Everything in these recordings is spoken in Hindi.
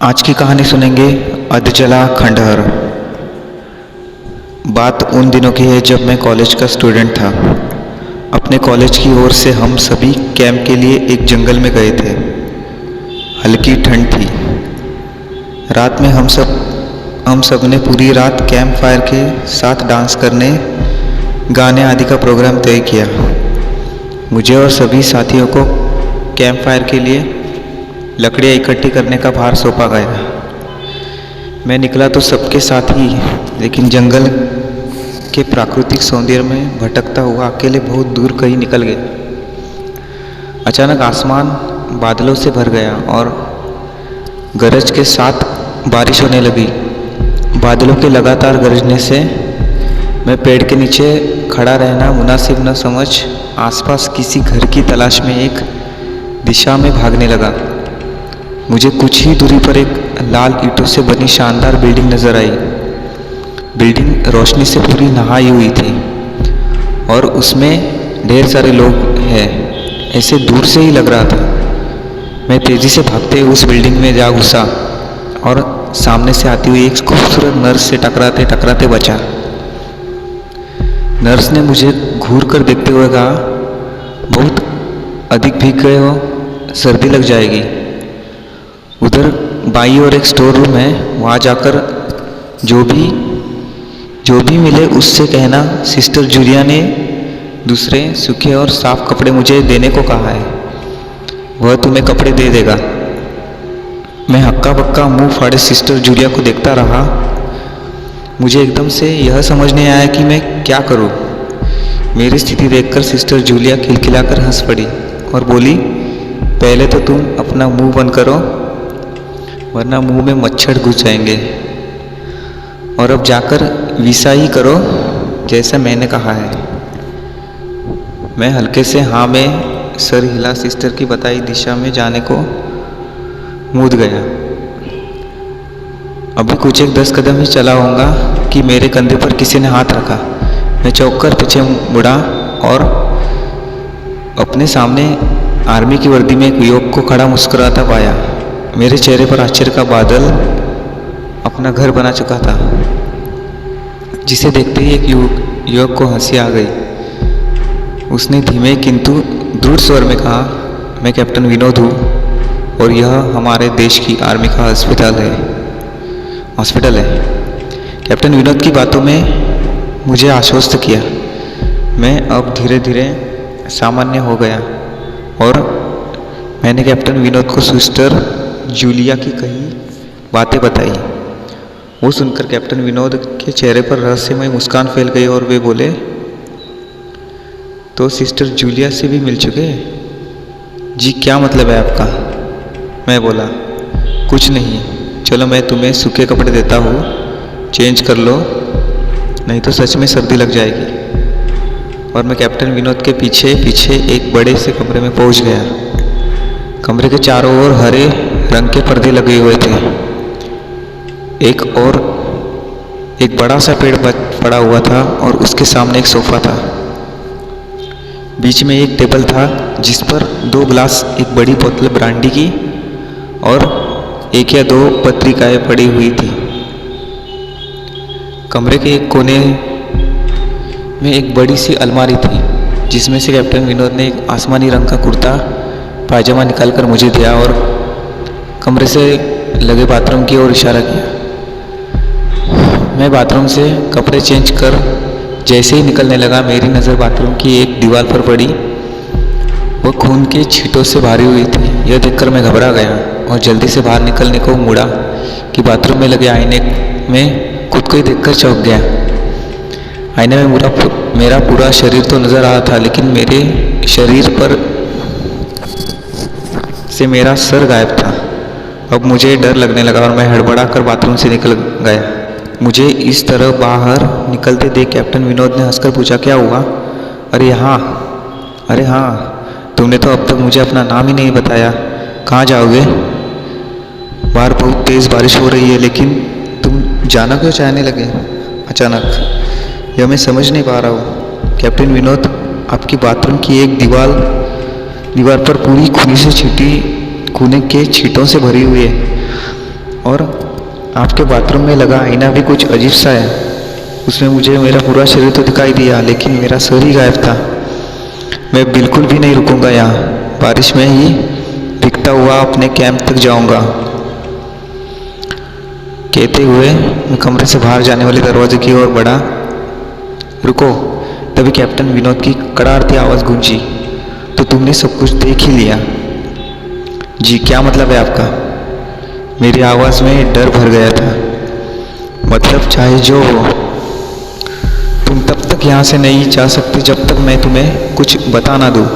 आज की कहानी सुनेंगे अधजला खंडहर। बात उन दिनों की है जब मैं कॉलेज का स्टूडेंट था। अपने कॉलेज की ओर से हम सभी कैंप के लिए एक जंगल में गए थे। हल्की ठंड थी। रात में हम सब ने पूरी रात कैंप फायर के साथ डांस करने, गाने आदि का प्रोग्राम तय किया। मुझे और सभी साथियों को कैंप फायर के लिए लकड़ियाँ इकट्ठी करने का भार सौंपा गया। मैं निकला तो सबके साथ ही, लेकिन जंगल के प्राकृतिक सौंदर्य में भटकता हुआ अकेले बहुत दूर कहीं निकल गया। अचानक आसमान बादलों से भर गया और गरज के साथ बारिश होने लगी। बादलों के लगातार गरजने से मैं पेड़ के नीचे खड़ा रहना मुनासिब न समझ आसपास किसी घर की तलाश में एक दिशा में भागने लगा। मुझे कुछ ही दूरी पर एक लाल ईंटों से बनी शानदार बिल्डिंग नजर आई। बिल्डिंग रोशनी से पूरी नहाई हुई थी और उसमें ढेर सारे लोग हैं, ऐसे दूर से ही लग रहा था। मैं तेजी से भागते उस बिल्डिंग में जा घुसा और सामने से आती हुई एक खूबसूरत नर्स से टकराते टकराते बचा। नर्स ने मुझे घूर कर देखते हुए कहा, बहुत अधिक भीग गए हो, सर्दी लग जाएगी। उधर बाई और एक स्टोर रूम है, वहाँ जाकर जो भी मिले उससे कहना सिस्टर जूलिया ने दूसरे सूखे और साफ कपड़े मुझे देने को कहा है, वह तुम्हें कपड़े दे देगा। मैं हक्का बक्का मुंह फाड़े सिस्टर जूलिया को देखता रहा। मुझे एकदम से यह समझ नहीं आया कि मैं क्या करूं। मेरी स्थिति देखकर सिस्टर जूलिया खिलखिलाकर हंस पड़ी और बोली, पहले तो तुम अपना मुंह बंद करो, वरना मुंह में मच्छर घुस जाएंगे, और अब जाकर विसा ही करो जैसा मैंने कहा है। मैं हल्के से हाँ में सर हिला सिस्टर की बताई दिशा में जाने को मूद गया। अभी कुछ एक 10 कदम ही चला होऊंगा कि मेरे कंधे पर किसी ने हाथ रखा। मैं चौंक कर पीछे मुड़ा और अपने सामने आर्मी की वर्दी में एक युवक को खड़ा मुस्कुराता पाया। मेरे चेहरे पर आश्चर्य का बादल अपना घर बना चुका था, जिसे देखते ही एक युवक को हंसी आ गई। उसने धीमे किंतु दृढ़ स्वर में कहा, मैं कैप्टन विनोद हूँ और यह हमारे देश की आर्मी का हॉस्पिटल है। कैप्टन विनोद की बातों में मुझे आश्वस्त किया। मैं अब धीरे धीरे सामान्य हो गया और मैंने कैप्टन विनोद को सिस्टर जूलिया की कई बातें बताई। वो सुनकर कैप्टन विनोद के चेहरे पर रहस्यमय मुस्कान फैल गई और वे बोले, तो सिस्टर जूलिया से भी मिल चुके? जी, क्या मतलब है आपका? मैं बोला, कुछ नहीं, चलो मैं तुम्हें सूखे कपड़े देता हूँ, चेंज कर लो, नहीं तो सच में सर्दी लग जाएगी। और मैं कैप्टन विनोद के पीछे पीछे एक बड़े से कमरे में पहुँच गया। कमरे के चारों ओर हरे रंग के पर्दे लगे हुए थे। एक बड़ा सा पेड़ पड़ा हुआ था और उसके सामने एक सोफा था। बीच में एक टेबल था जिस पर 2 गिलास, एक बड़ी बोतल ब्रांडी की और 1 या 2 पत्रिकाएं पड़ी हुई थी। कमरे के एक कोने में एक बड़ी सी अलमारी थी, जिसमें से कैप्टन विनोद ने एक आसमानी रंग का कुर्ता पायजामा निकालकर मुझे दिया और कमरे से लगे बाथरूम की ओर इशारा किया। मैं बाथरूम से कपड़े चेंज कर जैसे ही निकलने लगा, मेरी नज़र बाथरूम की एक दीवार पर पड़ी। वो खून के छींटों से भरी हुई थी। यह देखकर मैं घबरा गया और जल्दी से बाहर निकलने को मुड़ा कि बाथरूम में लगे आईने में खुद को ही देखकर चौंक गया। आईने में मेरा पूरा शरीर तो नज़र आ रहा था, लेकिन मेरे शरीर पर से मेरा सर गायब था। अब मुझे डर लगने लगा और मैं हड़बड़ा कर बाथरूम से निकल गया। मुझे इस तरह बाहर निकलते देख कैप्टन विनोद ने हंसकर पूछा, क्या हुआ? अरे हाँ, तुमने तो अब तक मुझे अपना नाम ही नहीं बताया। कहाँ जाओगे? बाहर बहुत तेज़ बारिश हो रही है, लेकिन तुम जाना क्यों चाहने लगे अचानक? यह मैं समझ नहीं पा रहा हूँ। कैप्टन विनोद, आपकी बाथरूम की एक दीवार पर पूरी खूनी के छींटों से भरी हुई है। और आपके बाथरूम में लगा आईना भी कुछ अजीब सा है। उसमें मुझे मेरा पूरा शरीर तो दिखाई दिया, लेकिन मेरा सर ही गायब था। मैं बिल्कुल भी नहीं रुकूंगा यहाँ, बारिश में ही भीगता हुआ अपने कैंप तक जाऊंगा। कहते हुए मैं कमरे से बाहर जाने वाले दरवाजे की ओर बढ़ा। रुको! तभी कैप्टन विनोद की कड़ारती आवाज़ गूंजी। तो तुमने सब कुछ देख ही लिया? जी, क्या मतलब है आपका? मेरी आवाज़ में डर भर गया था। मतलब चाहे जो हो, तुम तब तक यहाँ से नहीं जा सकते जब तक मैं तुम्हें कुछ बता ना दूँ।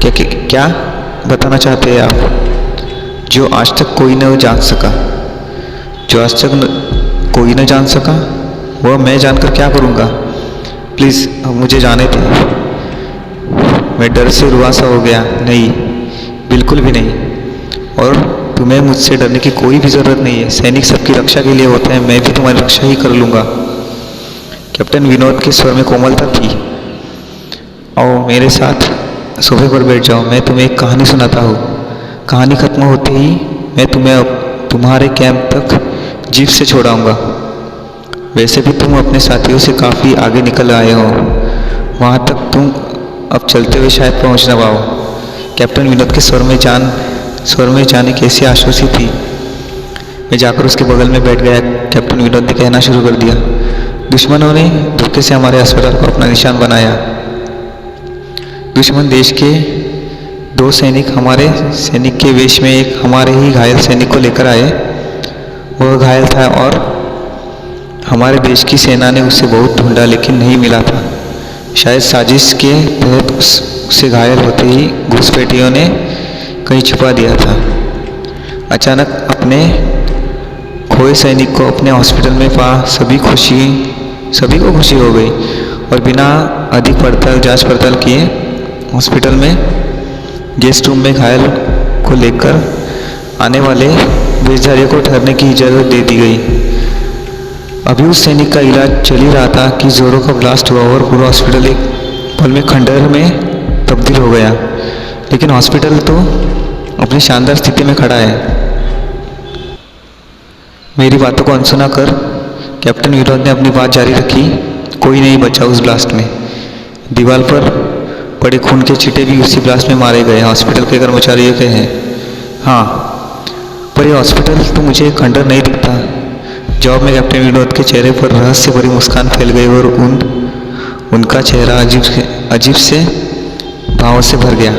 क्या बताना चाहते हैं आप? जो आज तक कोई न जान सका। जो आज तक कोई न जान सका, वह मैं जानकर क्या करूँगा? प्लीज़ अब मुझे जाने दें। मैं डर से रुआसा हो गया। नहीं, बिल्कुल भी नहीं। और तुम्हें मुझसे डरने की कोई भी ज़रूरत नहीं है। सैनिक सबकी रक्षा के लिए होते हैं, मैं भी तुम्हारी रक्षा ही कर लूँगा। कैप्टन विनोद के स्वर में कोमलता थी। आओ मेरे साथ सोफे पर बैठ जाओ, मैं तुम्हें एक कहानी सुनाता हूँ। कहानी खत्म होते ही मैं तुम्हें अब तुम्हारे कैंप तक जीप से छोड़ाऊँगा। वैसे भी तुम अपने साथियों से काफ़ी आगे निकल आए हो, वहाँ तक तुम अब चलते हुए शायद पहुँच ना पाओ। कैप्टन विनोद के स्वर में जाने कैसी आश्वसी थी। मैं जाकर उसके बगल में बैठ गया। कैप्टन विनोद ने कहना शुरू कर दिया। दुश्मनों ने धोखे से हमारे अस्पताल को अपना निशान बनाया। दुश्मन देश के 2 सैनिक हमारे सैनिक के वेश में एक हमारे ही घायल सैनिक को लेकर आए। वह घायल था और हमारे देश की सेना ने उसे बहुत ढूंढा, लेकिन नहीं मिला था। शायद साजिश के तहत उसे घायल होते ही घुसपैठियों ने कहीं छुपा दिया था। अचानक अपने खोए सैनिक को अपने हॉस्पिटल में पा सभी को खुशी हो गई और बिना अधिक जांच पड़ताल किए हॉस्पिटल में गेस्ट रूम में घायल को लेकर आने वाले बेचारे को ठहरने की इजाज़त दे दी गई। अभी उस सैनिक का इलाज चल ही रहा था कि जोरों का ब्लास्ट हुआ और पूरा हॉस्पिटल एक पल में खंडहर में तब्दील हो गया। लेकिन हॉस्पिटल तो अपनी शानदार स्थिति में खड़ा है। मेरी बातों को अनसुना कर कैप्टन विनोद ने अपनी बात जारी रखी। कोई नहीं बचा उस ब्लास्ट में। दीवार पर पड़े खून के छींटे भी उसी ब्लास्ट में मारे गए। हॉस्पिटल के कर्मचारियों के हैं। हाँ, पर ये हॉस्पिटल तो मुझे खंडहर नहीं दिखता। जवाब में कैप्टन विनोद के चेहरे पर रहस्य भरी मुस्कान फैल गई और उनका चेहरा अजीब से भावों से भर गया।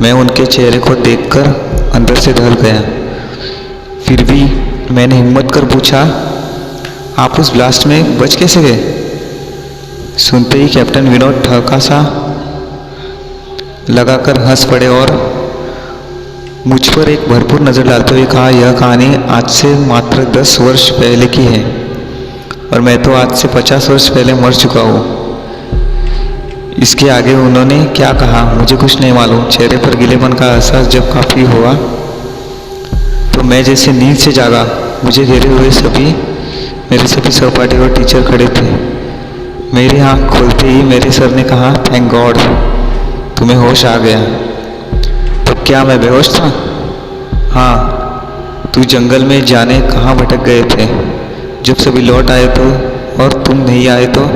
मैं उनके चेहरे को देखकर अंदर से दहल गया। फिर भी मैंने हिम्मत कर पूछा, आप उस ब्लास्ट में बच कैसे गए? सुनते ही कैप्टन विनोद ठहाका सा लगाकर हंस पड़े और मुझ पर एक भरपूर नज़र डालते हुए कहा, यह कहानी आज से मात्र 10 वर्ष पहले की है और मैं तो आज से 50 वर्ष पहले मर चुका हूँ। इसके आगे उन्होंने क्या कहा मुझे कुछ नहीं मालूम। चेहरे पर गिलेपन का एहसास जब काफ़ी हुआ तो मैं जैसे नींद से जागा। मुझे घेरे हुए मेरे सभी सहपाठी और टीचर खड़े थे। मेरी आँख खोलते ही मेरे सर ने कहा, थैंक गॉड तुम्हें होश आ गया। तो क्या मैं बेहोश था? हाँ, तू जंगल में जाने कहाँ भटक गए थे। जब सभी लौट आए तो और तुम नहीं आए तो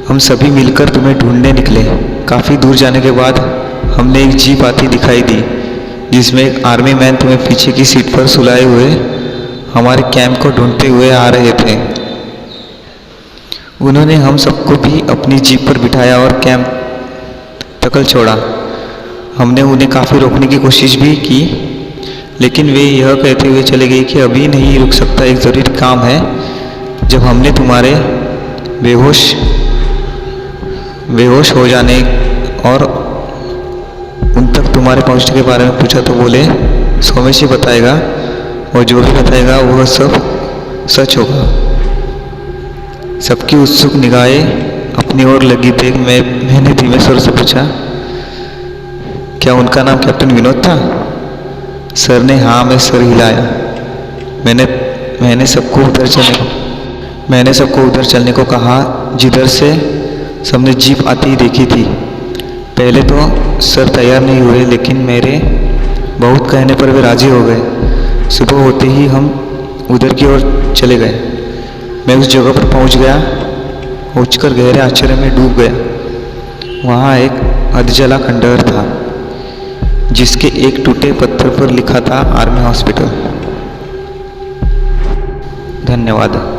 हम सभी मिलकर तुम्हें ढूंढने निकले। काफ़ी दूर जाने के बाद हमने एक जीप आती दिखाई दी जिसमें एक आर्मी मैन तुम्हें पीछे की सीट पर सुलाए हुए हमारे कैंप को ढूंढते हुए आ रहे थे। उन्होंने हम सबको भी अपनी जीप पर बिठाया और कैंप तक छोड़ा। हमने उन्हें काफ़ी रोकने की कोशिश भी की, लेकिन वे यह कहते हुए चले गए कि अभी नहीं रुक सकता, एक ज़रूरी काम है। जब हमने तुम्हारे बेहोश हो जाने और उन तक तुम्हारे पहुंचने के बारे में पूछा तो बोले सोमेश ही बताएगा और जो भी बताएगा वह सब सच होगा। सबकी उत्सुक निगाहें अपनी ओर लगी देख मैंने धीमे स्वर से पूछा, क्या उनका नाम कैप्टन विनोद था? सर ने हाँ में सर हिलाया। मैंने सबको उधर चलने को कहा जिधर से सबने जीप आती ही देखी थी। पहले तो सर तैयार नहीं हुए, लेकिन बहुत कहने पर वे राजी हो गए। सुबह होते ही हम उधर की ओर चले गए। मैं उस जगह पर पहुंच गया, पहुंचकर गहरे आश्चर्य में डूब गया। वहाँ एक अधजला खंडहर था जिसके एक टूटे पत्थर पर लिखा था आर्मी हॉस्पिटल। धन्यवाद।